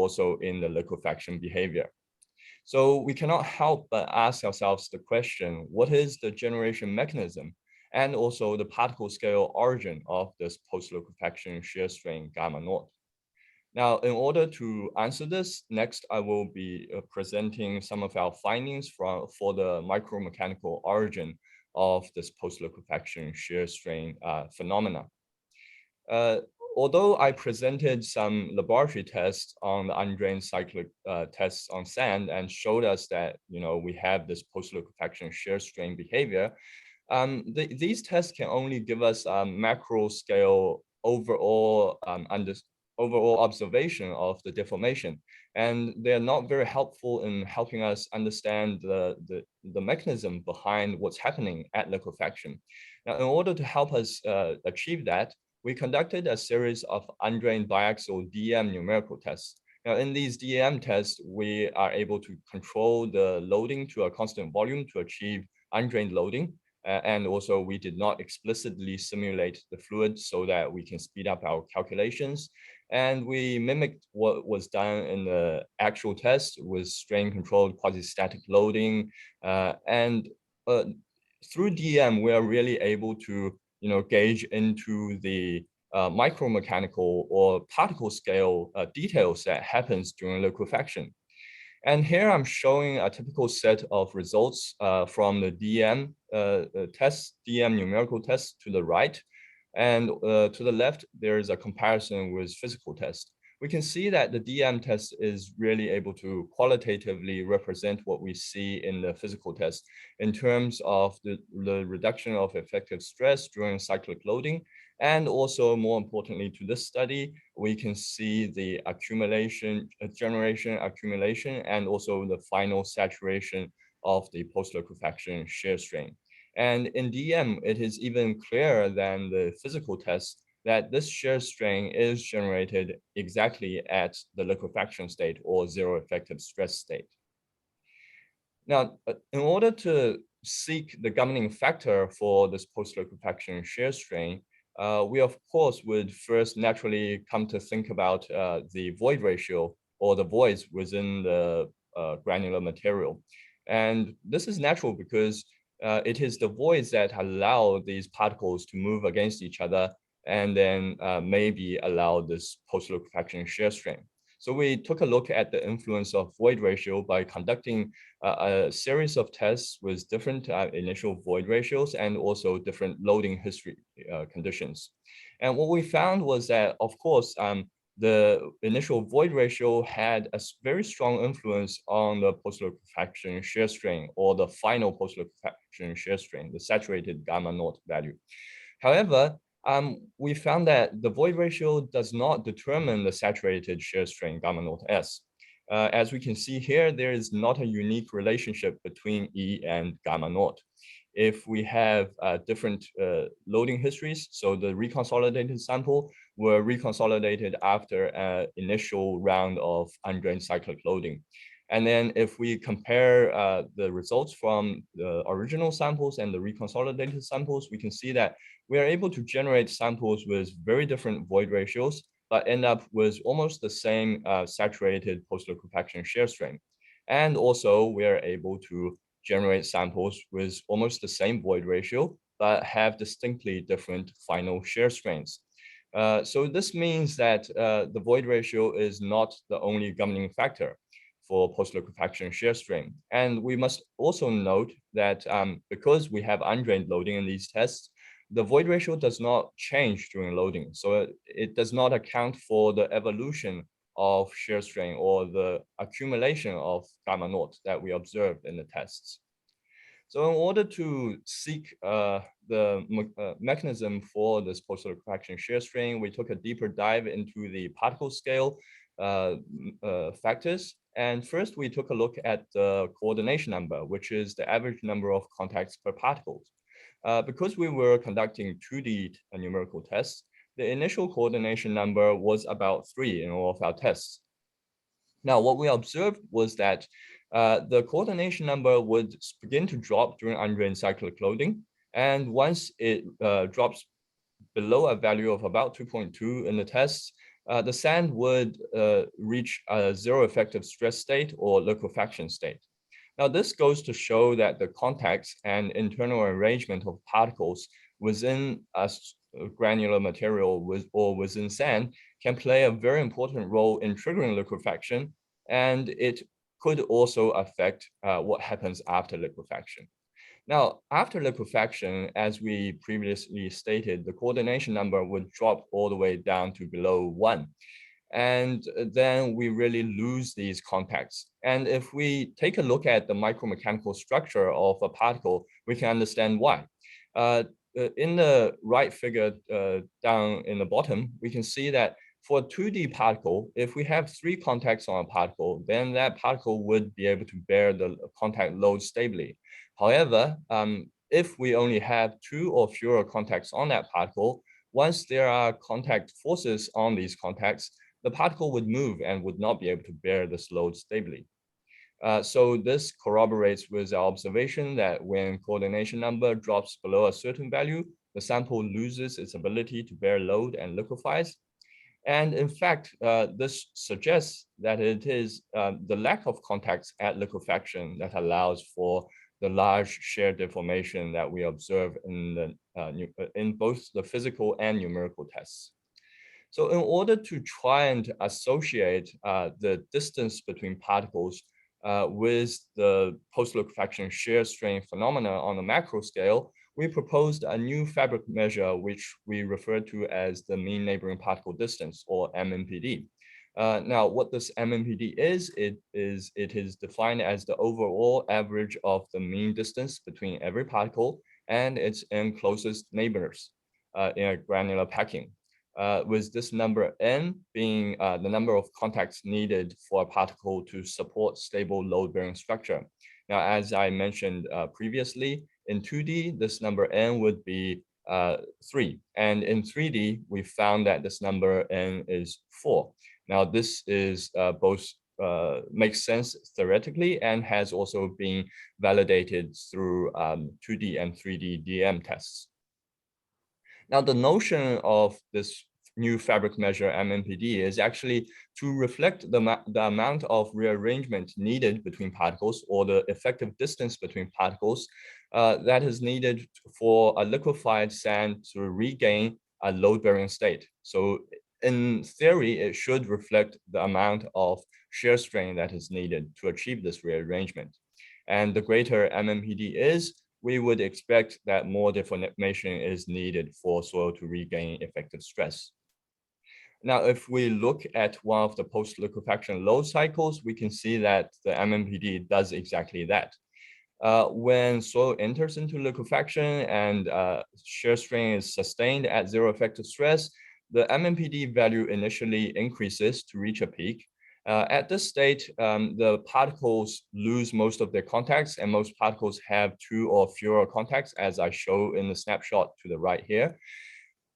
also in the liquefaction behavior. So we cannot help but ask ourselves the question, what is the generation mechanism and also the particle scale origin of this post-liquefaction shear strain gamma naught? Now, in order to answer this, next I will be presenting some of our findings for the micromechanical origin of this post-liquefaction shear strain phenomena. Although I presented some laboratory tests on the undrained cyclic tests on sand and showed us that we have this post-liquefaction shear strain behavior, these tests can only give us a macro scale overall overall observation of the deformation, and they're not very helpful in helping us understand the mechanism behind what's happening at liquefaction. Now, in order to help us achieve that, we conducted a series of undrained biaxial DEM numerical tests. Now, in these DEM tests, we are able to control the loading to a constant volume to achieve undrained loading. And also, we did not explicitly simulate the fluid so that we can speed up our calculations. And we mimicked what was done in the actual test with strain-controlled quasi-static loading. Through DEM, we are really able to gauge into the micromechanical or particle scale details that happens during liquefaction. And here I'm showing a typical set of results from the DEM DEM numerical test to the right. And to the left, there is a comparison with physical test. We can see that the DEM test is really able to qualitatively represent what we see in the physical test in terms of the reduction of effective stress during cyclic loading. And also, more importantly to this study, we can see the accumulation, generation, accumulation, and also the final saturation of the post-liquefaction shear strain. And in DEM, it is even clearer than the physical test that this shear strain is generated exactly at the liquefaction state or zero effective stress state. Now, in order to seek the governing factor for this post-liquefaction shear strain, we of course would first naturally come to think about the void ratio or the voids within the granular material. And this is natural because it is the voids that allow these particles to move against each other and then maybe allow this post-liquefaction shear strain. So we took a look at the influence of void ratio by conducting a series of tests with different initial void ratios and also different loading history conditions. And what we found was that, of course, the initial void ratio had a very strong influence on the post-liquefaction shear strain or the final post-liquefaction shear strain, the saturated gamma naught value. However, we found that the void ratio does not determine the saturated shear strain gamma naught S. As we can see here, there is not a unique relationship between E and gamma naught. If we have different loading histories, so the reconsolidated sample were reconsolidated after an initial round of undrained cyclic loading. And then if we compare the results from the original samples and the reconsolidated samples, we can see that we are able to generate samples with very different void ratios, but end up with almost the same saturated post-liquefaction shear strain. And also we are able to generate samples with almost the same void ratio, but have distinctly different final shear strains. So this means that the void ratio is not the only governing factor for post-liquefaction shear strain. And we must also note that because we have undrained loading in these tests, the void ratio does not change during loading. So it does not account for the evolution of shear strain or the accumulation of gamma naught that we observed in the tests. So in order to seek the mechanism for this post-liquefaction shear strain, we took a deeper dive into the particle scale factors. And first, we took a look at the coordination number, which is the average number of contacts per particle. Because we were conducting 2D numerical tests, the initial coordination number was about 3 in all of our tests. Now, what we observed was that the coordination number would begin to drop during undrained cyclic loading. And once it drops below a value of about 2.2 in the tests, the sand would reach a zero effective stress state or liquefaction state. Now, this goes to show that the contacts and internal arrangement of particles within a granular material or within sand can play a very important role in triggering liquefaction, and it could also affect what happens after liquefaction. Now, after liquefaction, as we previously stated, the coordination number would drop all the way down to below 1. And then we really lose these contacts. And if we take a look at the micromechanical structure of a particle, we can understand why. In the right figure down in the bottom, we can see that for a 2D particle, if we have 3 contacts on a particle, then that particle would be able to bear the contact load stably. However, if we only have 2 or fewer contacts on that particle, once there are contact forces on these contacts, the particle would move and would not be able to bear this load stably. So this corroborates with our observation that when coordination number drops below a certain value, the sample loses its ability to bear load and liquefies. And in fact, this suggests that it is the lack of contacts at liquefaction that allows for the large shear deformation that we observe in both the physical and numerical tests. So in order to try and associate the distance between particles with the post-liquefaction shear strain phenomena on the macro scale, we proposed a new fabric measure, which we refer to as the mean neighboring particle distance, or MNPD. Now, what this MNPD is, it is defined as the overall average of the mean distance between every particle and its n closest neighbors in a granular packing. With this number n being the number of contacts needed for a particle to support stable load-bearing structure. Now, as I mentioned previously, in 2D, this number n would be 3. And in 3D, we found that this number n is 4. Now, this is both makes sense theoretically and has also been validated through 2D and 3D DM tests. Now, the notion of this new fabric measure MNPD is actually to reflect the amount of rearrangement needed between particles, or the effective distance between particles that is needed for a liquefied sand to regain a load-bearing state. So in theory, it should reflect the amount of shear strain that is needed to achieve this rearrangement. And the greater MNPD is, we would expect that more deformation is needed for soil to regain effective stress. Now, if we look at one of the post-liquefaction load cycles, we can see that the MNPD does exactly that. When soil enters into liquefaction and shear strain is sustained at zero effective stress, the MNPD value initially increases to reach a peak. At this state, the particles lose most of their contacts, and most particles have 2 or fewer contacts, as I show in the snapshot to the right here.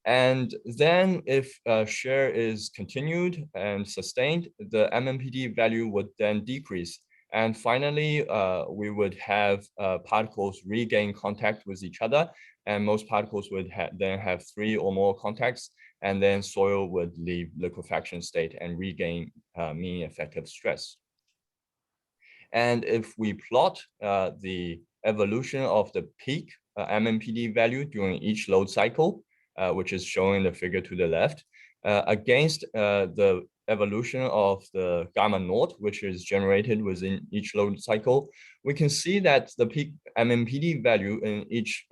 And then if shear is continued and sustained, the MNPD value would then decrease. And finally, we would have particles regain contact with each other, and most particles would then have 3 or more contacts, and then soil would leave liquefaction state and regain mean effective stress. And if we plot the evolution of the peak MNPD value during each load cycle, which is shown in the figure to the left, against the evolution of the gamma naught, which is generated within each load cycle, we can see that the peak MNPD value in each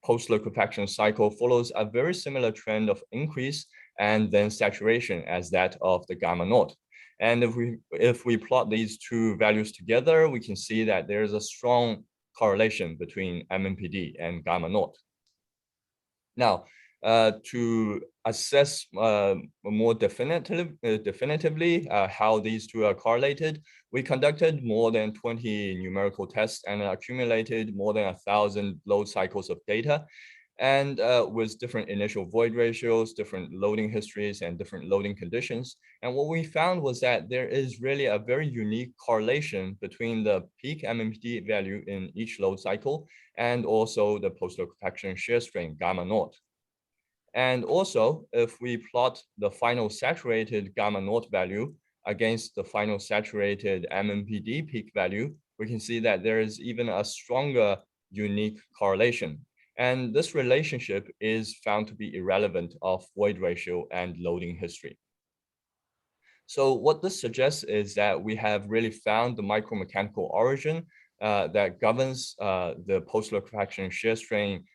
post-liquefaction cycle follows a very similar trend of increase and then saturation as that of the gamma naught. And if we plot these two values together, we can see that there is a strong correlation between MNPD and gamma naught. Now, to assess more definitively how these two are correlated, we conducted more than 20 numerical tests and accumulated more than 1,000 load cycles of data, and with different initial void ratios, different loading histories, and different loading conditions. And what we found was that there is really a very unique correlation between the peak MNPD value in each load cycle and also the post-liquefaction shear strain gamma naught. And also, if we plot the final saturated gamma naught value against the final saturated MMPD peak value, we can see that there is even a stronger unique correlation. And this relationship is found to be irrelevant of void ratio and loading history. So what this suggests is that we have really found the micromechanical origin that governs the post-liquefaction shear strain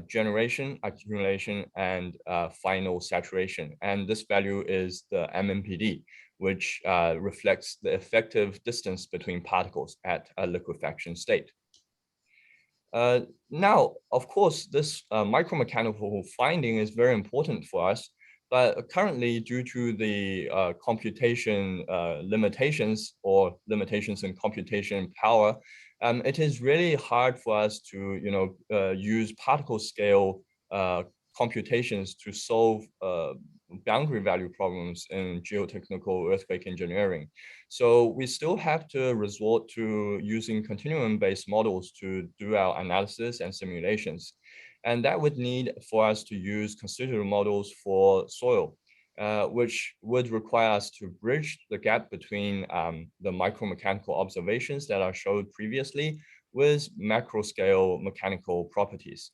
generation, accumulation, and final saturation. And this value is the MMPD, which reflects the effective distance between particles at a liquefaction state. Now, of course, this micromechanical finding is very important for us, but currently, due to the computation limitations or limitations in computation power, it is really hard for us to, use particle scale computations to solve boundary value problems in geotechnical earthquake engineering. So we still have to resort to using continuum-based models to do our analysis and simulations. And that would need for us to use constitutive models for soil, which would require us to bridge the gap between the micromechanical observations that are showed previously with macro-scale mechanical properties.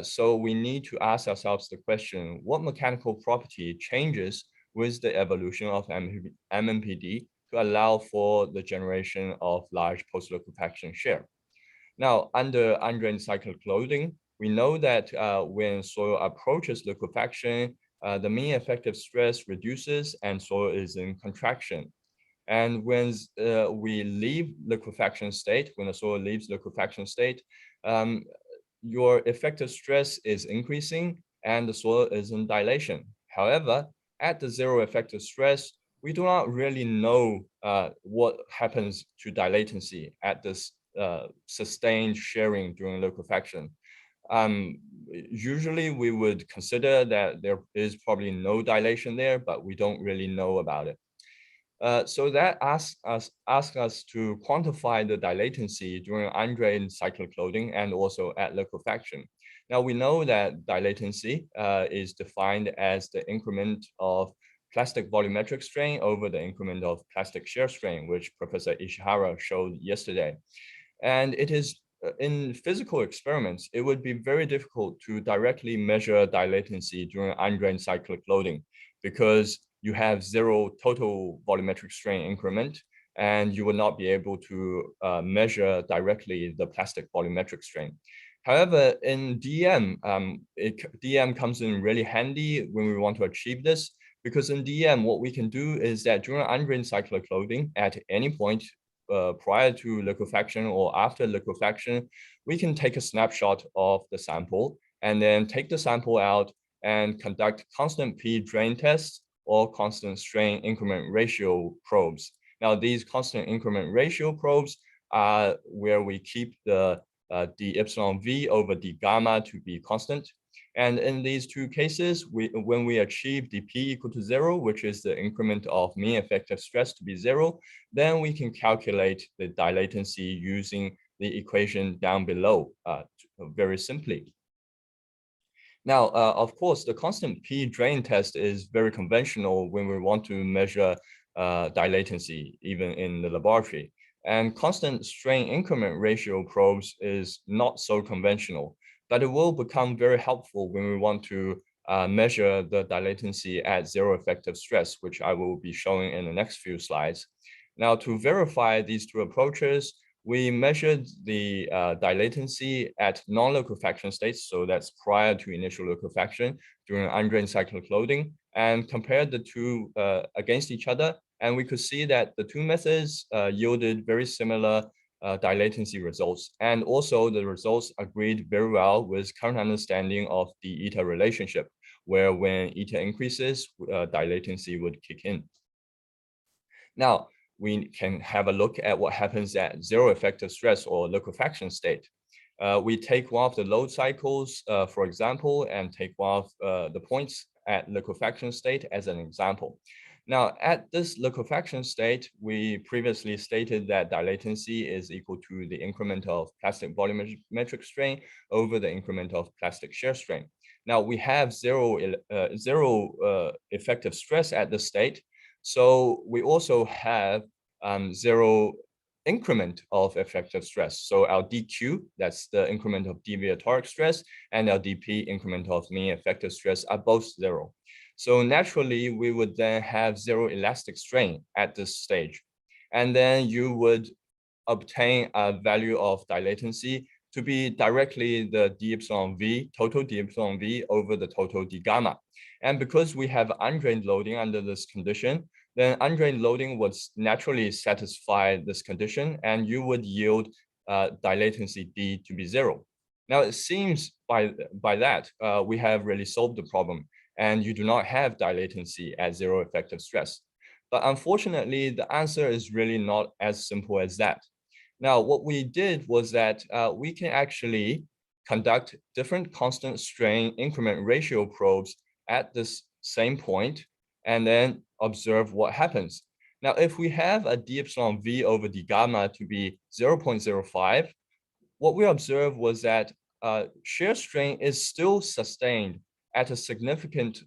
So we need to ask ourselves the question, what mechanical property changes with the evolution of MMPD to allow for the generation of large post-liquefaction shear? Now, under undrained cyclic loading, we know that when soil approaches liquefaction, the mean effective stress reduces and soil is in contraction. And when we leave liquefaction state, when the soil leaves liquefaction state, your effective stress is increasing and the soil is in dilation. However, at the zero effective stress, we do not really know what happens to dilatancy at this sustained shearing during liquefaction. Usually we would consider that there is probably no dilation there, but we don't really know about it. So that asks us to quantify the dilatancy during undrained cyclic loading and also at liquefaction. Now we know that dilatancy is defined as the increment of plastic volumetric strain over the increment of plastic shear strain, which Professor Ishihara showed yesterday. And it is in physical experiments, it would be very difficult to directly measure dilatancy during undrained cyclic loading because you have zero total volumetric strain increment, and you will not be able to measure directly the plastic volumetric strain. However, in DM, DM comes in really handy when we want to achieve this, because in DM, what we can do is that during undrained cyclic loading at any point prior to liquefaction or after liquefaction, we can take a snapshot of the sample and then take the sample out and conduct constant P drain tests or constant strain increment ratio probes. Now, these constant increment ratio probes are where we keep the d epsilon v over d gamma to be constant. And in these two cases, when we achieve dp equal to 0, which is the increment of mean effective stress to be 0, then we can calculate the dilatancy using the equation down below very simply. Now, of course, the constant P drain test is very conventional when we want to measure dilatancy, even in the laboratory. And constant strain increment ratio probes is not so conventional, but it will become very helpful when we want to measure the dilatancy at zero effective stress, which I will be showing in the next few slides. Now, to verify these two approaches, we measured the dilatancy at non-liquefaction states, so that's prior to initial liquefaction during undrained cyclic loading, and compared the two against each other. And we could see that the two methods yielded very similar dilatancy results. And also the results agreed very well with current understanding of the eta relationship, where when eta increases, dilatancy would kick in. Now, we can have a look at what happens at zero effective stress or liquefaction state. We take one of the load cycles, for example, and take one of the points at liquefaction state as an example. Now, at this liquefaction state, we previously stated that dilatancy is equal to the increment of plastic volumetric strain over the increment of plastic shear strain. Now we have zero effective stress at this state. So we also have zero increment of effective stress. So our dq, that's the increment of deviatoric stress, and our dp, increment of mean effective stress, are both zero. So naturally, we would then have zero elastic strain at this stage. And then you would obtain a value of dilatancy to be directly the d epsilon v, total d epsilon v over the total d gamma. And because we have undrained loading under this condition, then undrained loading would naturally satisfy this condition, and you would yield dilatancy d to be zero. Now it seems by that we have really solved the problem, and you do not have dilatancy at zero effective stress. But unfortunately, the answer is really not as simple as that. Now, what we did was that we can actually conduct different constant strain increment ratio probes at this same point and then observe what happens. Now, if we have a d epsilon v over d gamma to be 0.05, what we observed was that shear strain is still sustained at a significant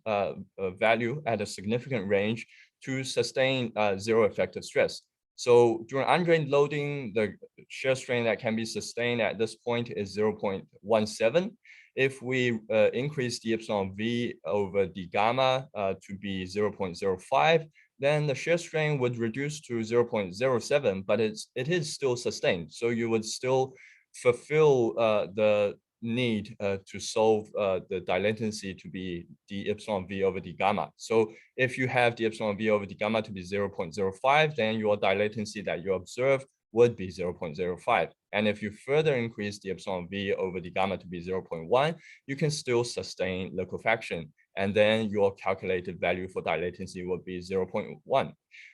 value, at a significant range, to sustain zero effective stress. So during undrained loading, the shear strain that can be sustained at this point is 0.17. If we increase d epsilon v over d gamma to be 0.05, then the shear strain would reduce to 0.07, but it is still sustained. So you would still fulfill the need to solve the dilatancy to be d epsilon v over d gamma. So if you have d epsilon v over d gamma to be 0.05, then your dilatancy that you observe would be 0.05. And if you further increase d epsilon v over d gamma to be 0.1, you can still sustain liquefaction. And then your calculated value for dilatancy would be 0.1.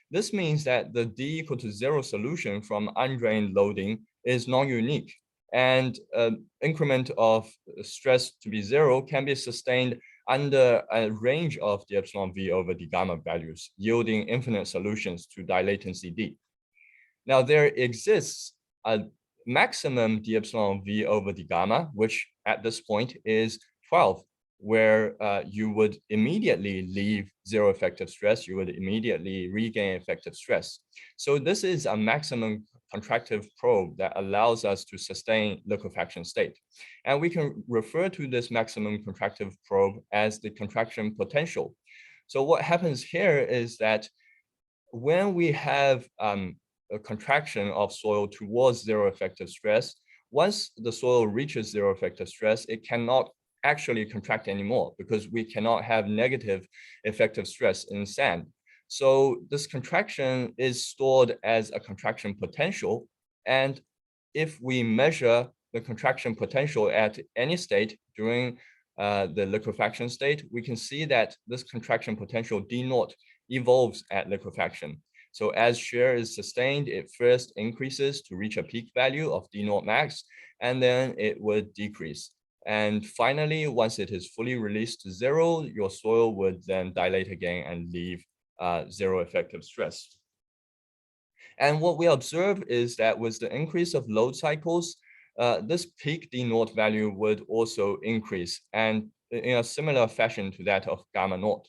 This means that the d equal to 0 solution from undrained loading is non-unique. And increment of stress to be 0 can be sustained under a range of d epsilon v over d gamma values, yielding infinite solutions to dilatancy d. Now, there exists a maximum d epsilon v over d gamma, which at this point is 12, where you would immediately leave zero effective stress, you would immediately regain effective stress. So this is a maximum contractive probe that allows us to sustain liquefaction state. And we can refer to this maximum contractive probe as the contraction potential. So what happens here is that when we have a contraction of soil towards zero effective stress, once the soil reaches zero effective stress, it cannot actually contract anymore because we cannot have negative effective stress in sand. So this contraction is stored as a contraction potential. And if we measure the contraction potential at any state during the liquefaction state, we can see that this contraction potential d naught evolves at liquefaction. So as shear is sustained, it first increases to reach a peak value of d naught max, and then it would decrease. And finally, once it is fully released to 0, your soil would then dilate again and leave zero effective stress. And what we observe is that with the increase of load cycles, this peak d naught value would also increase, and in a similar fashion to that of gamma naught.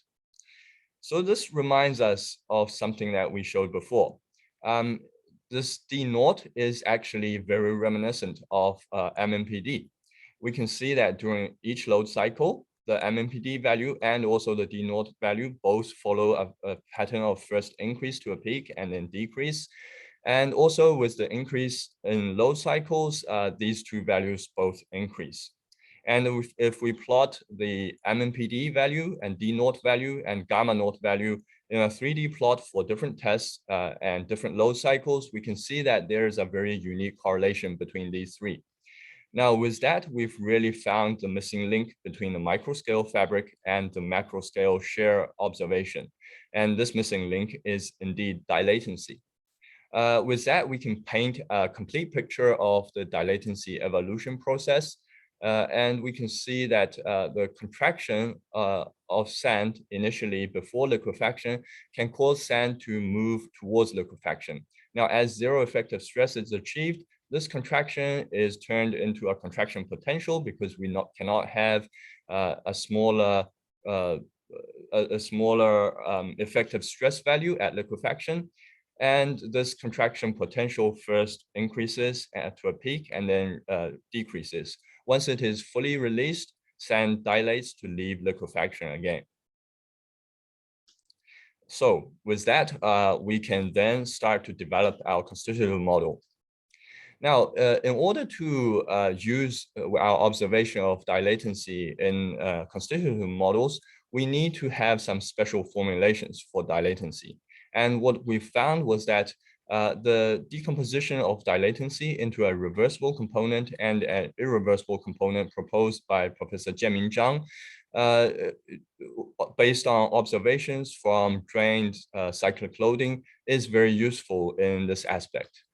So this reminds us of something that we showed before. This d naught is actually very reminiscent of MMPD. We can see that during each load cycle, the MMPD value and also the d naught value both follow a pattern of first increase to a peak and then decrease. And also with the increase in load cycles, these two values both increase. And if we plot the MMPD value and d naught value and gamma naught value in a 3D plot for different tests and different load cycles, we can see that there is a very unique correlation between these three. Now, with that, we've really found the missing link between the microscale fabric and the macroscale shear observation. And this missing link is indeed dilatancy. With that, we can paint a complete picture of the dilatancy evolution process. And we can see that the contraction of sand initially before liquefaction can cause sand to move towards liquefaction. Now, as zero effective stress is achieved, this contraction is turned into a contraction potential because we cannot have a smaller effective stress value at liquefaction. And this contraction potential first increases to a peak and then decreases. Once it is fully released, sand dilates to leave liquefaction again. So with that, we can then start to develop our constitutive model. Now, in order to use our observation of dilatancy in constitutive models, we need to have some special formulations for dilatancy. And what we found was that the decomposition of dilatancy into a reversible component and an irreversible component proposed by Professor Jianming Zhang, based on observations from drained cyclic loading, is very useful in this aspect.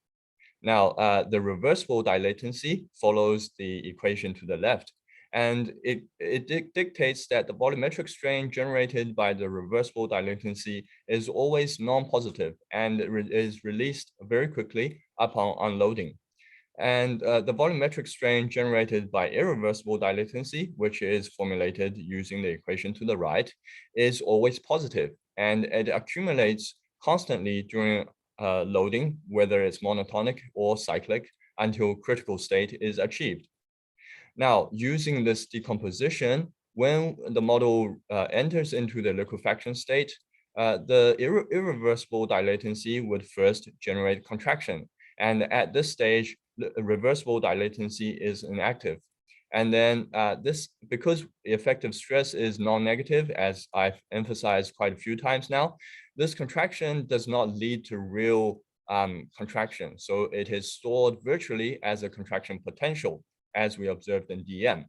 Now, the reversible dilatancy follows the equation to the left, and it dictates that the volumetric strain generated by the reversible dilatancy is always non-positive and is released very quickly upon unloading. And the volumetric strain generated by irreversible dilatancy, which is formulated using the equation to the right, is always positive, and it accumulates constantly during loading, whether it's monotonic or cyclic, until critical state is achieved. Now, using this decomposition, when the model enters into the liquefaction state, the irreversible dilatancy would first generate contraction. And at this stage, the reversible dilatancy is inactive. And then because the effective stress is non-negative, as I've emphasized quite a few times now, this contraction does not lead to real contraction. So it is stored virtually as a contraction potential, as we observed in DM.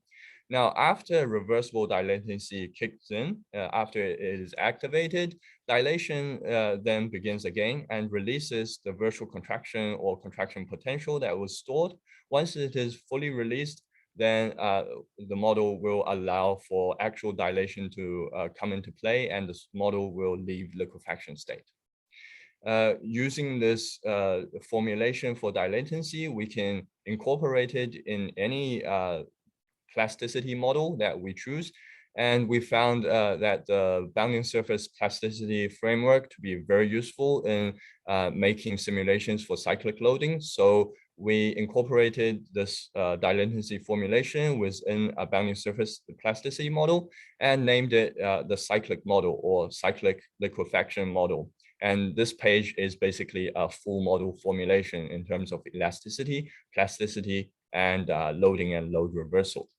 Now, after reversible dilatancy kicks in, after it is activated, dilation then begins again and releases the virtual contraction or contraction potential that was stored. Once it is fully released, then the model will allow for actual dilation to come into play, and this model will leave liquefaction state. Using this formulation for dilatancy, we can incorporate it in any plasticity model that we choose. And we found that the bounding surface plasticity framework to be very useful in making simulations for cyclic loading. So we incorporated this dilatancy formulation within a bounding surface plasticity model and named it the cyclic model or cyclic liquefaction model. And this page is basically a full model formulation in terms of elasticity, plasticity, and loading and load reversal.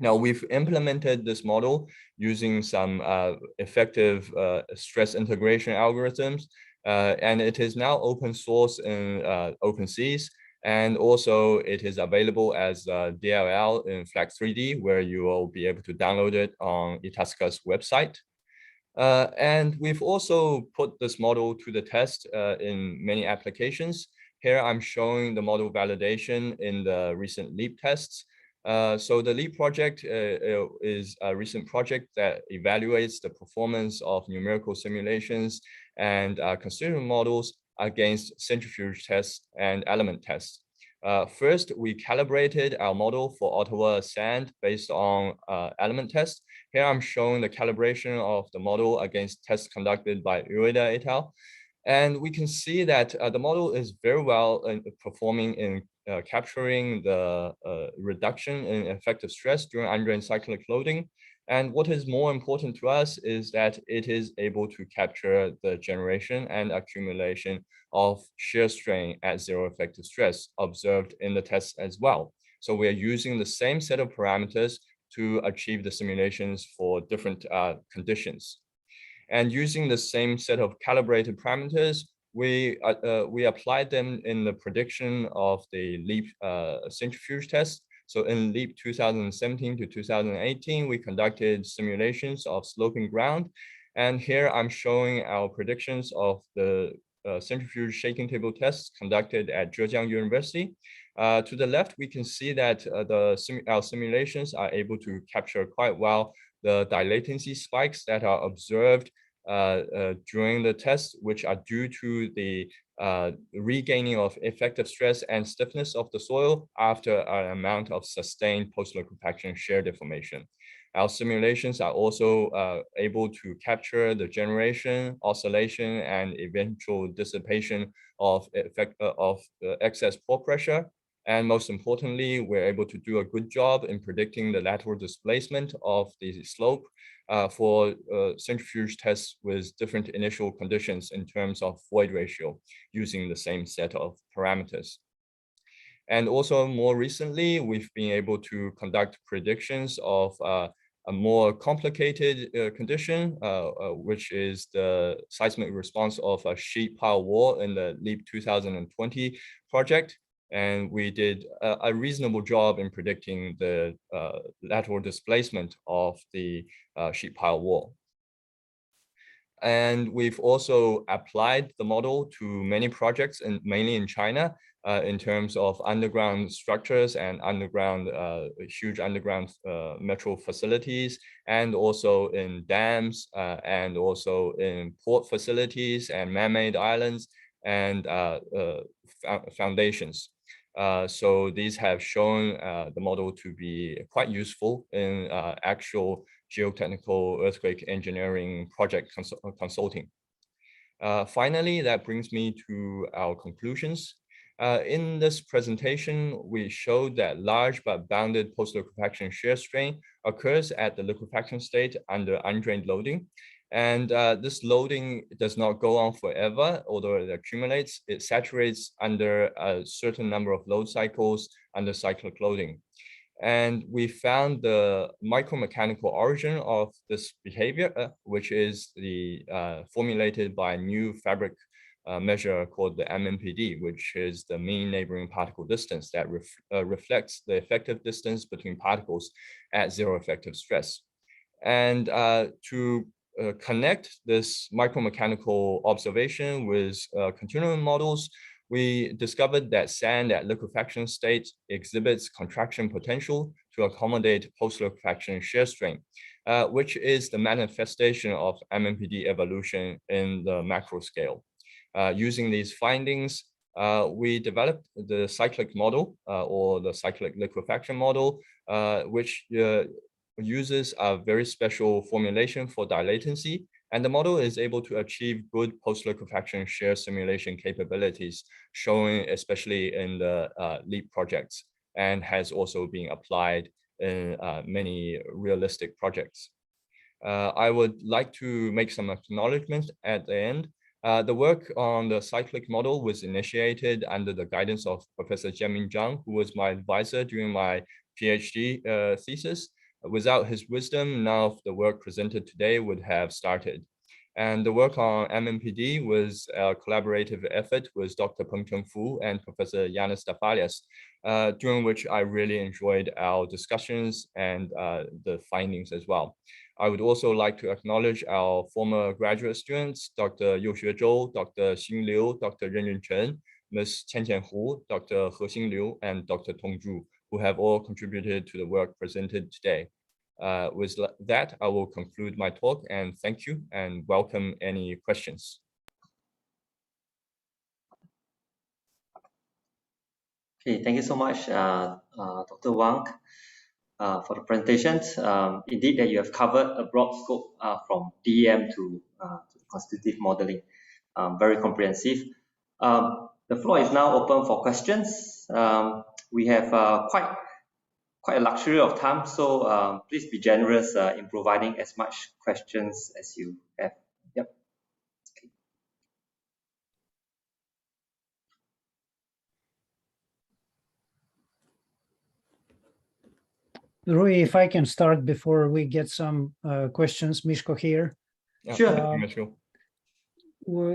Now, we've implemented this model using some effective stress integration algorithms, and it is now open source in OpenSeas, and also it is available as DLL in Flex 3D, where you will be able to download it on Itasca's website. And we've also put this model to the test in many applications. Here I'm showing the model validation in the recent LEAP tests. So the LEAP project is a recent project that evaluates the performance of numerical simulations and constitutive models against centrifuge tests and element tests. First, we calibrated our model for Ottawa sand based on element tests. Here I'm showing the calibration of the model against tests conducted by Ueda et al. And we can see that the model is very well performing in capturing the reduction in effective stress during undrained cyclic loading. And what is more important to us is that it is able to capture the generation and accumulation of shear strain at zero effective stress observed in the tests as well. So we are using the same set of parameters to achieve the simulations for different conditions. And using the same set of calibrated parameters, we applied them in the prediction of the LEAP centrifuge test. So in LEAP 2017 to 2018, we conducted simulations of sloping ground. And here I'm showing our predictions of the centrifuge shaking table tests conducted at Zhejiang University. To the left, we can see that our simulations are able to capture quite well the dilatancy spikes that are observed during the test, which are due to the regaining of effective stress and stiffness of the soil after an amount of sustained post-liquefaction shear deformation. Our simulations are also able to capture the generation, oscillation, and eventual dissipation of excess pore pressure. And most importantly, we're able to do a good job in predicting the lateral displacement of the slope for centrifuge tests with different initial conditions in terms of void ratio using the same set of parameters. And also more recently, we've been able to conduct predictions of a more complicated condition, which is the seismic response of a sheet pile wall in the LEAP 2020 project. And we did a reasonable job in predicting the lateral displacement of the sheet pile wall. And we've also applied the model to many projects, mainly in China, in terms of underground structures and underground, huge underground metro facilities, and also in dams, and also in port facilities and man-made islands and foundations. So these have shown the model to be quite useful in actual geotechnical earthquake engineering project consulting. Finally, that brings me to our conclusions. In this presentation, we showed that large but bounded post-liquefaction shear strain occurs at the liquefaction state under undrained loading. And this loading does not go on forever, although it accumulates. It saturates under a certain number of load cycles under cyclic loading. And we found the micromechanical origin of this behavior, which is formulated by a new fabric measure called the MNPD, which is the mean neighboring particle distance that reflects the effective distance between particles at zero effective stress. And to connect this micromechanical observation with continuum models, we discovered that sand at liquefaction state exhibits contraction potential to accommodate post-liquefaction shear strain, which is the manifestation of MNPD evolution in the macro scale. Using these findings, we developed the cyclic model or the cyclic liquefaction model, which uses a very special formulation for dilatancy, and the model is able to achieve good post-liquefaction shear simulation capabilities, showing especially in the LEAP projects, and has also been applied in many realistic projects. I would like to make some acknowledgements at the end. The work on the cyclic model was initiated under the guidance of Professor Jianming Zhang, who was my advisor during my PhD thesis. Without his wisdom, none of the work presented today would have started. And the work on MNPD was a collaborative effort with Dr. Pengcheng Fu and Professor Yanis Stafalias, during which I really enjoyed our discussions and the findings as well. I would also like to acknowledge our former graduate students, Dr. Youxue Zhou, Dr. Xin Liu, Dr. Renren Chen, Ms. Qianqian Hu, Dr. He Xin Liu, and Dr. Tong Zhu, who have all contributed to the work presented today. With that, I will conclude my talk, and thank you and welcome any questions. Okay, thank you so much, Dr. Wang, for the presentations. Indeed, that you have covered a broad scope from DEM to constitutive modeling, very comprehensive. The floor is now open for questions. We have quite a luxury of time, so please be generous in providing as much questions as you have. Yep. Okay. Rui, if I can start before we get some questions, Mishko here. Yeah, sure.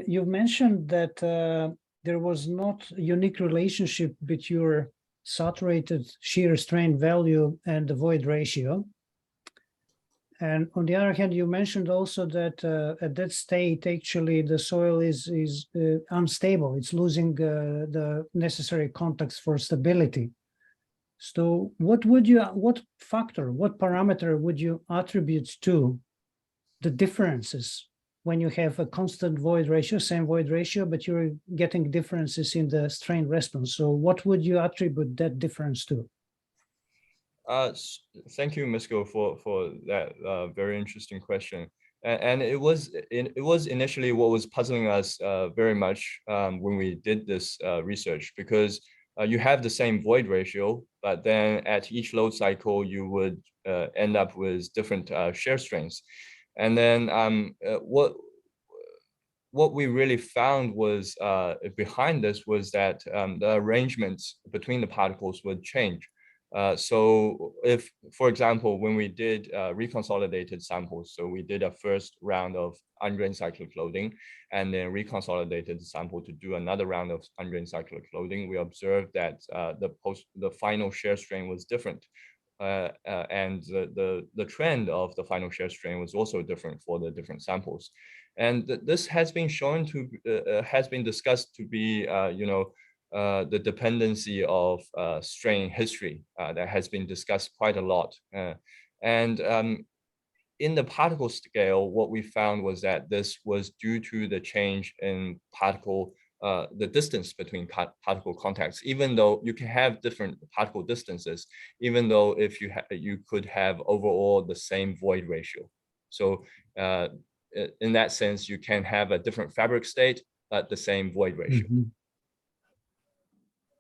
You mentioned that there was not a unique relationship between your saturated shear strain value and the void ratio. And on the other hand, you mentioned also that at that state, actually, the soil is unstable. It's losing the necessary contacts for stability. So what factor, what parameter would you attribute to the differences when you have a constant void ratio, same void ratio, but you're getting differences in the strain response. So what would you attribute that difference to? Thank you, Misko, for that very interesting question. And it was initially what was puzzling us very much when we did this research, because you have the same void ratio, but then at each load cycle you would end up with different shear strengths. And then what we really found was behind this was that the arrangements between the particles would change. So if, for example, when we did reconsolidated samples, so we did a first round of undrained cyclic loading and then reconsolidated the sample to do another round of undrained cyclic loading, we observed that the final shear strain was different. And the trend of the final shear strain was also different for the different samples. And this has been shown to, has been discussed to be, the dependency of strain history that has been discussed quite a lot. In the particle scale, what we found was that this was due to the change in particle, the distance between particle contacts, even though you can have different particle distances, even though if you could have overall the same void ratio. So in that sense, you can have a different fabric state, but the same void ratio. Mm-hmm.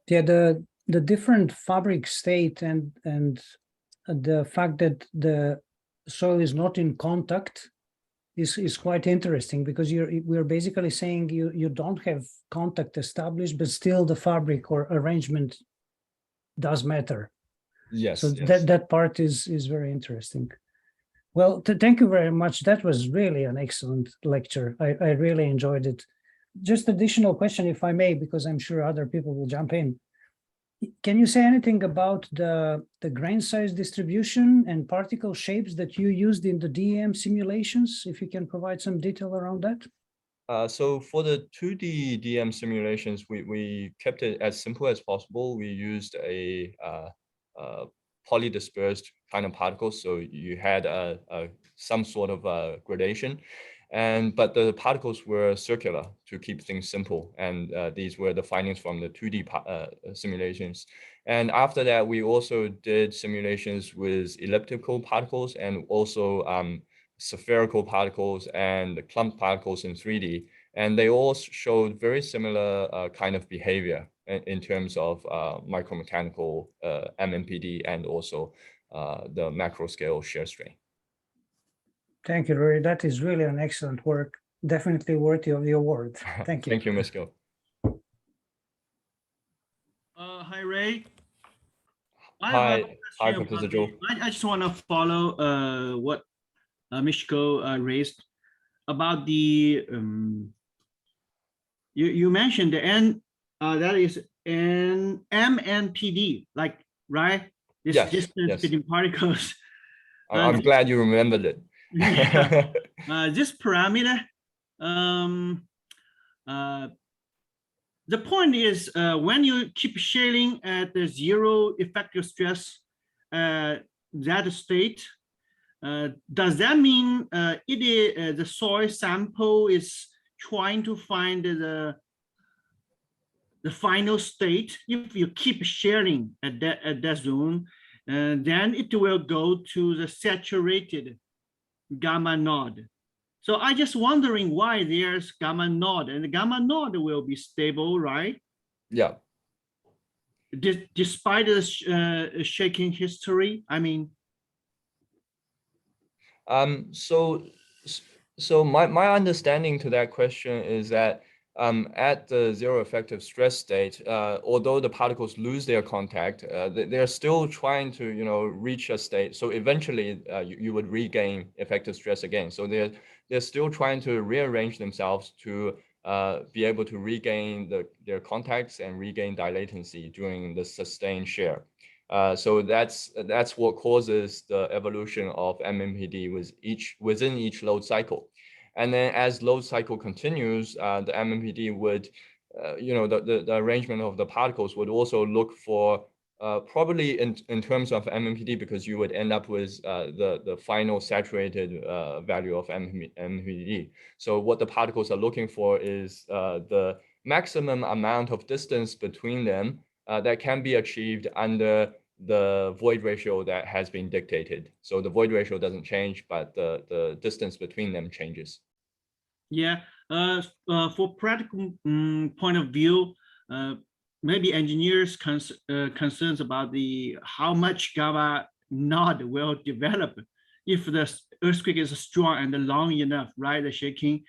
Yeah, the different fabric state and the fact that the soil is not in contact is quite interesting, because we're basically saying you don't have contact established, but still the fabric or arrangement does matter. Yes. So yes. that part is very interesting. Well, thank you very much. That was really an excellent lecture. I really enjoyed it. Just additional question, if I may, because I'm sure other people will jump in. Can you say anything about the grain size distribution and particle shapes that you used in the DEM simulations? If you can provide some detail around that. So for the 2D DEM simulations, we kept it as simple as possible. We used a polydispersed kind of particles, so you had some sort of gradation, but the particles were circular to keep things simple, and these were the findings from the 2D simulations. And after that, we also did simulations with elliptical particles and also spherical particles and clump particles in 3D, and they all showed very similar kind of behavior in terms of micromechanical MMPD and also the macro scale shear strain. Thank you, Rui. That is really an excellent work. Definitely worthy of the award. Thank you. Thank you, Misko. Hi, Ray. Hi, Professor Joe. I just want to follow what Misko raised about the you mentioned the N that is an MNPD, like, right? This distance between particles. I'm glad you remembered it. Yeah. This parameter, the point is when you keep sharing at the zero effective stress, that state, does that mean the soil sample is trying to find the final state? If you keep sharing at that zone, then it will go to the saturated gamma node. So I just wondering why there's gamma node, and the gamma node will be stable, right? Yeah. Despite the shaking history, I mean. So my understanding to that question is that at the zero effective stress state, although the particles lose their contact, they're still trying to reach a state. So eventually you would regain effective stress again. So they're still trying to rearrange themselves to be able to regain their contacts and regain dilatancy during the sustained shear. So that's what causes the evolution of MMPD within each load cycle. And then as load cycle continues, the MMPD would, the arrangement of the particles would also look for Probably in terms of MMPD, because you would end up with the final saturated value of MMPD. So what the particles are looking for is the maximum amount of distance between them that can be achieved under the void ratio that has been dictated. So the void ratio doesn't change, but the distance between them changes. Yeah, for practical point of view, maybe engineers concerns about how much gamma node will develop if the earthquake is strong and long enough, right? The shaking,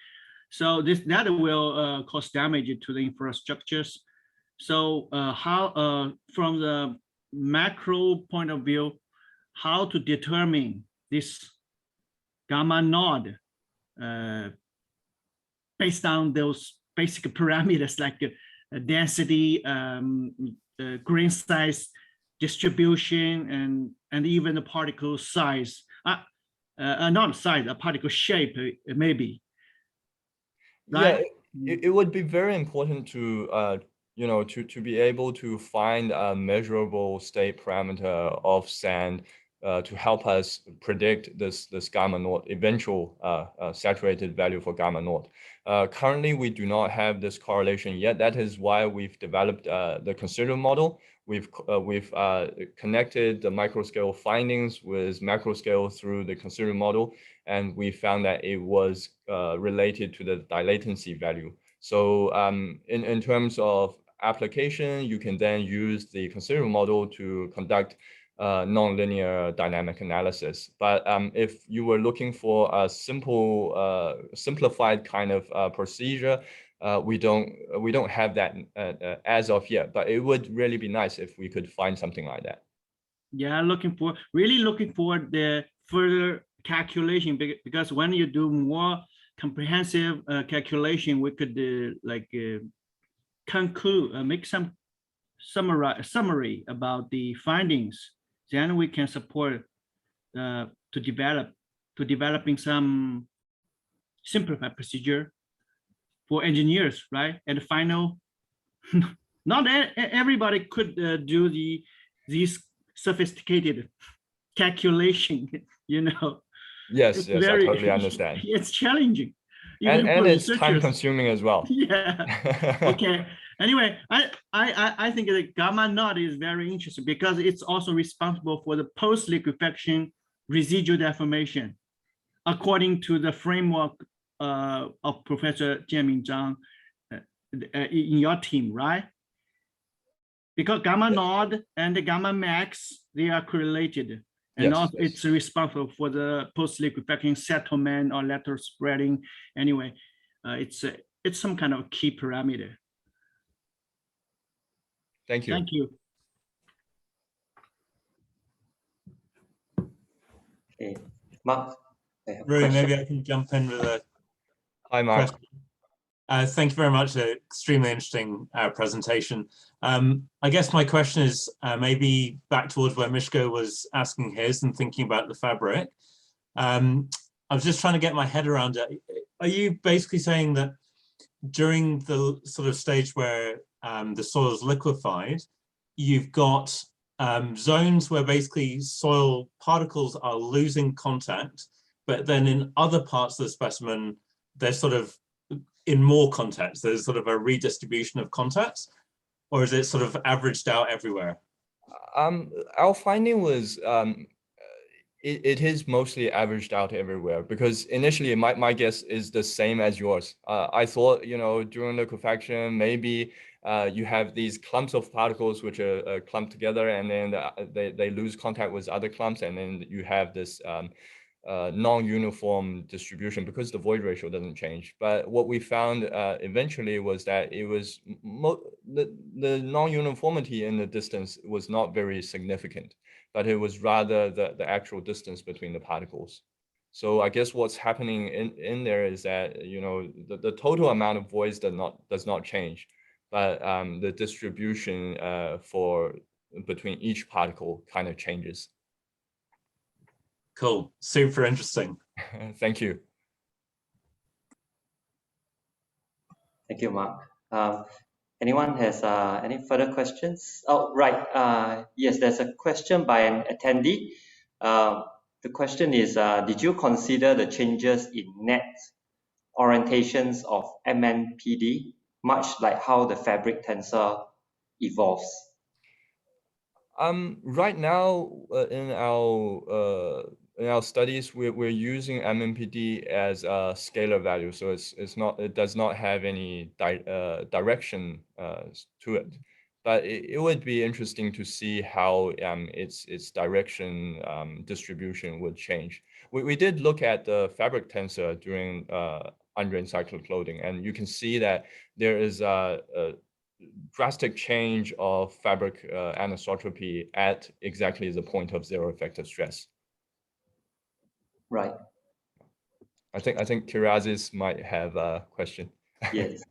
so that will cause damage to the infrastructures. So how from the macro point of view, how to determine this gamma node based on those basic parameters like density, grain size, distribution, and even the particle size. Not size, a particle shape, maybe. Right? Yeah, it would be very important to to be able to find a measurable state parameter of sand to help us predict this gamma naught eventual saturated value for gamma naught. Currently, we do not have this correlation yet. That is why we've developed the constitutive model. We've connected the microscale findings with macroscale through the constitutive model, and we found that it was related to the dilatancy value. So in terms of application, you can then use the constitutive model to conduct nonlinear dynamic analysis. But if you were looking for a simplified kind of procedure, we don't have that as of yet. But it would really be nice if we could find something like that. Yeah, really looking for the further calculation, because when you do more comprehensive calculation, we could conclude, make some summary about the findings. Then we can support developing some simplified procedure for engineers, right? And final, not everybody could do these sophisticated calculation, you know. Yes, I totally understand. It's challenging. And it's time consuming as well. Yeah. Okay. Anyway, I think the gamma naught is very interesting because it's also responsible for the post-liquefaction residual deformation, according to the framework of Professor Jianming Zhang in your team, right? Because gamma naught and the gamma max, they are correlated. And yes, also it's responsible for the post-liquefaction settlement or lateral spreading. Anyway, it's some kind of key parameter. Thank you. Thank you. Okay, Mark. Rui, maybe I can jump in with a Hi, Mark. question. Thank you very much. Extremely interesting presentation. I guess my question is maybe back towards where Mishko was asking his and thinking about the fabric. I was just trying to get my head around it. Are you basically saying that during the sort of stage where the soil is liquefied, you've got zones where basically soil particles are losing contact, but then in other parts of the specimen, they're sort of in more contacts, there's sort of a redistribution of contacts, or is it sort of averaged out everywhere? Our finding was it is mostly averaged out everywhere, because initially my guess is the same as yours. I thought, during liquefaction, maybe you have these clumps of particles which are clumped together, and then they lose contact with other clumps, and then you have this non-uniform distribution because the void ratio doesn't change. But what we found eventually was that it was the non-uniformity in the distance was not very significant, but it was rather the actual distance between the particles. So I guess what's happening in there is that the total amount of voids does not change, but the distribution between each particle kind of changes. Cool, super interesting. Thank you. Thank you, Mark. Anyone has any further questions? Oh, right. Yes, there's a question by an attendee. The question is, did you consider the changes in net orientations of MNPD, much like how the fabric tensor evolves? Right now, in our studies, we're using MMPD as a scalar value, so it does not have any direction to it. But it would be interesting to see how its direction distribution would change. We did look at the fabric tensor during undrained cyclic loading, and you can see that there is a drastic change of fabric anisotropy at exactly the point of zero effective stress. Right. I think Kirazis might have a question. Yes.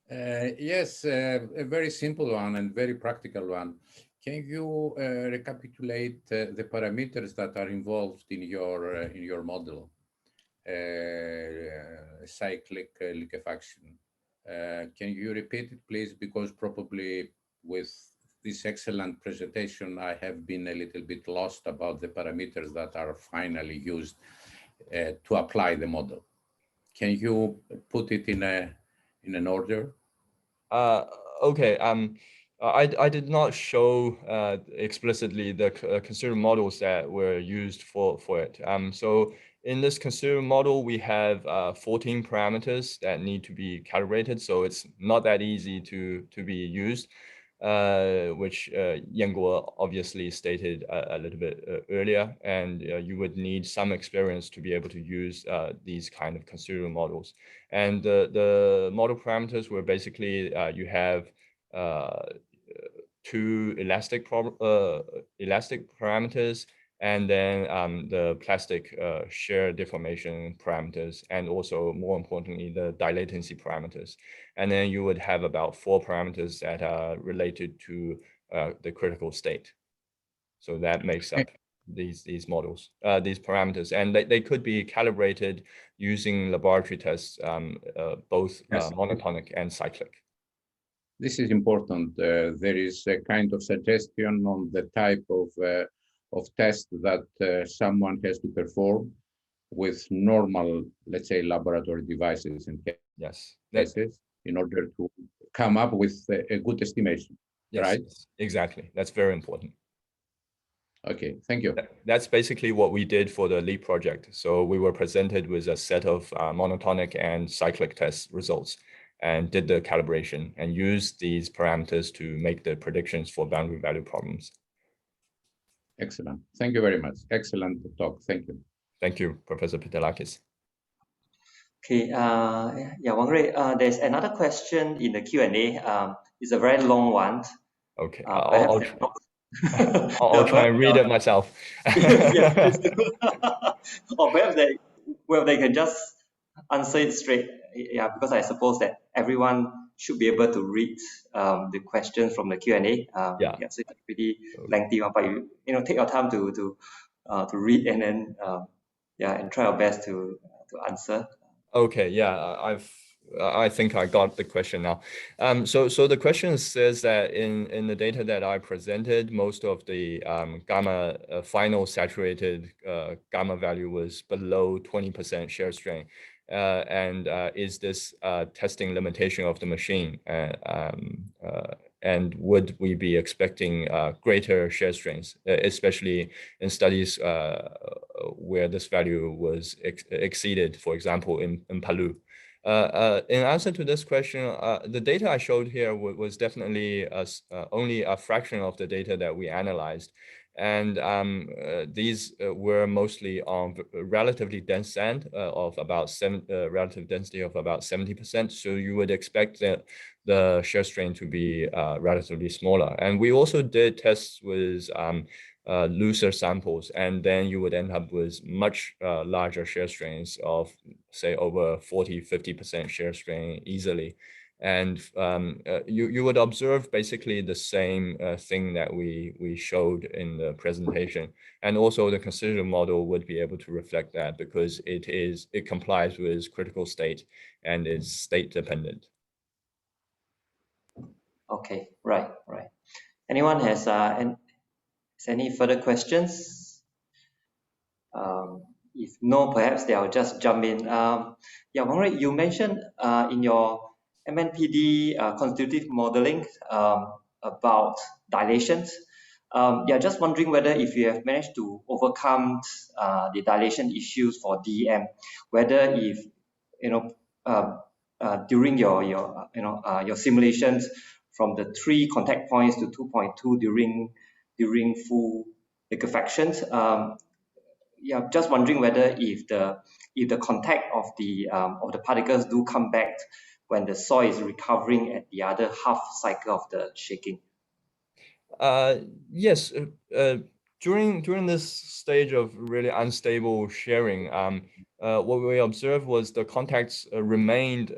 Yes, a very simple one and very practical one. Can you recapitulate the parameters that are involved in your model, cyclic liquefaction? Can you repeat it, please? Because probably with this excellent presentation, I have been a little bit lost about the parameters that are finally used to apply the model. Can you put it in an order? Okay. I did not show explicitly the considered models that were used for it. So in this considered model, we have 14 parameters that need to be calibrated. So it's not that easy to be used, which Yanguo obviously stated a little bit earlier. And you would need some experience to be able to use these kind of considered models. And the model parameters were basically you have two elastic parameters, and then the plastic shear deformation parameters, and also more importantly, the dilatancy parameters. And then you would have about 4 parameters that are related to the critical state. So that makes up these models, these parameters, and they could be calibrated using laboratory tests, both Yes. monotonic and cyclic. This is important. There is a kind of suggestion on the type of test that someone has to perform with normal, let's say, laboratory devices and Yes, cases in order to come up with a good estimation, yes, right? yes, exactly. That's very important. Okay, thank you. That's basically what we did for the LEAP project. So we were presented with a set of monotonic and cyclic test results and did the calibration and used these parameters to make the predictions for boundary value problems. Excellent. Thank you very much. Excellent talk. Thank you. Thank you, Professor Pitelakis. Okay. Yeah, Wang Rui, there's another question in the Q&A. It's a very long one. Okay, I'll try and read it myself. Yes, or perhaps they can just answer it straight. Yeah, because I suppose that everyone should be able to read the questions from the Q&A. Yeah. So it's a pretty lengthy one, but you take your time to read and then and try our best to answer. Okay, yeah, I think I got the question now. So the question says that in the data that I presented, most of the gamma final saturated gamma value was below 20% shear strain. And is this testing limitation of the machine? And would we be expecting greater shear strains, especially in studies where this value was exceeded, for example, in Palu? In answer to this question, the data I showed here was definitely only a fraction of the data that we analyzed. And these were mostly on relatively dense sand of about relative density of about 70%. So you would expect that the shear strain to be relatively smaller. And we also did tests with looser samples, and then you would end up with much larger shear strains of, say, over 40–50% shear strain easily. And you would observe basically the same thing that we showed in the presentation. And also the considered model would be able to reflect that because it complies with critical state and is state dependent. Okay, right. Anyone has any further questions? If no, perhaps I'll just jump in. Yeah, Wang, you mentioned in your MNPD constitutive modeling about dilations. Yeah, just wondering whether if you have managed to overcome the dilation issues for DEM, whether if during your simulations from the 3 contact points to 2.2 during full liquefaction. Yeah, just wondering whether if the contact of the particles do come back when the soil is recovering at the other half cycle of the shaking. Yes, during this stage of really unstable shearing, what we observed was the contacts remained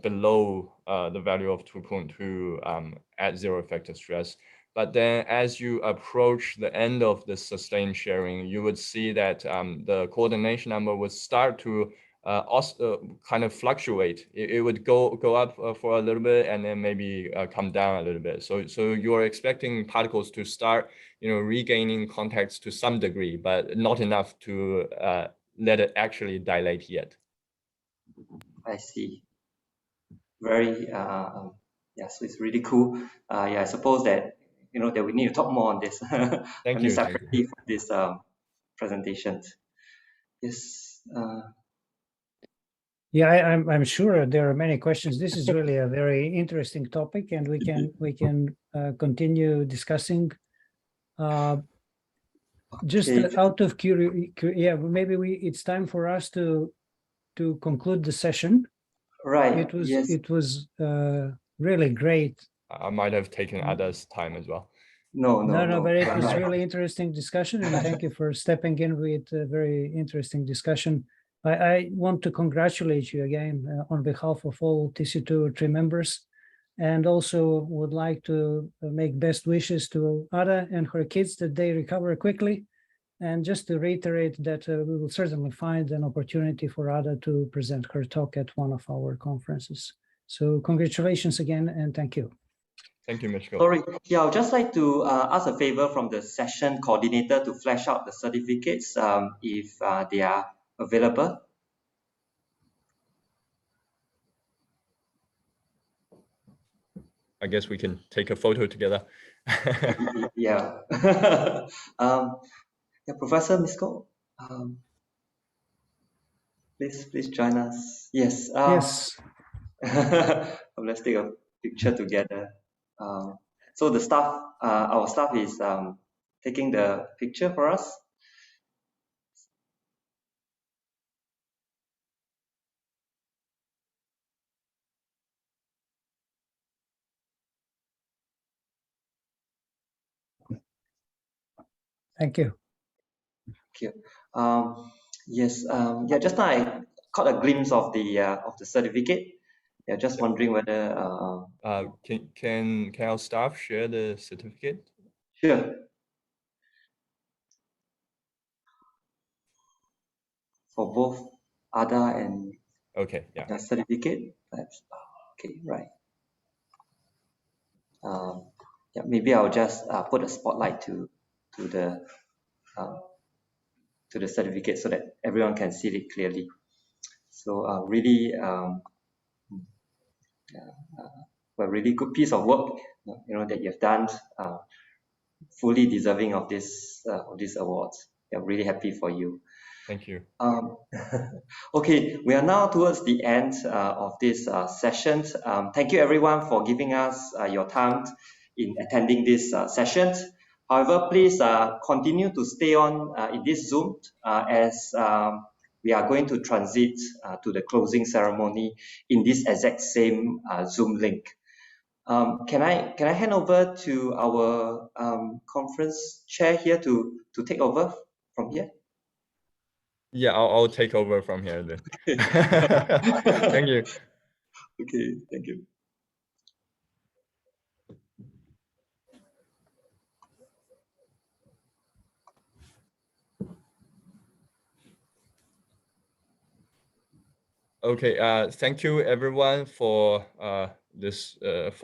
below the value of 2.2 at 0 effective stress. But then as you approach the end of the sustained shearing, you would see that the coordination number would start to kind of fluctuate. It would go up for a little bit and then maybe come down a little bit. So you're expecting particles to start, regaining contacts to some degree, but not enough to let it actually dilate yet. I see. Very yeah, so it's really cool. Yeah, I suppose that that we need to talk more on this. Thank you. Separately for this presentation. Yes. Yeah, I'm sure there are many questions. This is really a very interesting topic, and we can continue discussing. Just out of curiosity, yeah, maybe it's time for us to conclude the session. Right. It was really great. I might have taken others' time as well. No, but it was really interesting discussion, and thank you for stepping in with a very interesting discussion. I want to congratulate you again on behalf of all TC2 members, and also would like to make best wishes to Ada and her kids that they recover quickly. And just to reiterate that we will certainly find an opportunity for Ada to present her talk at one of our conferences. So congratulations again, and thank you. Thank you, Mishko. Sorry, yeah, I would just like to ask a favor from the session coordinator to flash out the certificates if they are available. I guess we can take a photo together. Yeah. Yeah, Professor Misko, please join us. Yes. Yes. Let's take a picture together. So the staff, our staff is taking the picture for us. Thank you. Thank you. Yes. Yeah. Just now I caught a glimpse of the certificate. Yeah. Just wondering whether. Can our staff share the certificate? Sure. For both Ada and. Okay. Yeah. The certificate. Perhaps. Okay. Right. Yeah. Maybe I'll just put a spotlight to the certificate so that everyone can see it clearly. So really, a really good piece of work, that you've done, fully deserving of these awards. I'm really happy for you. Thank you. Okay, we are now towards the end of this session. Thank you everyone for giving us your time in attending this session. However, please continue to stay on in this Zoom as we are going to transit to the closing ceremony in this exact same Zoom link. Can I hand over to our conference chair here to take over from here? Yeah, I'll take over from here then. Thank you. Okay, thank you. Okay, thank you everyone for this for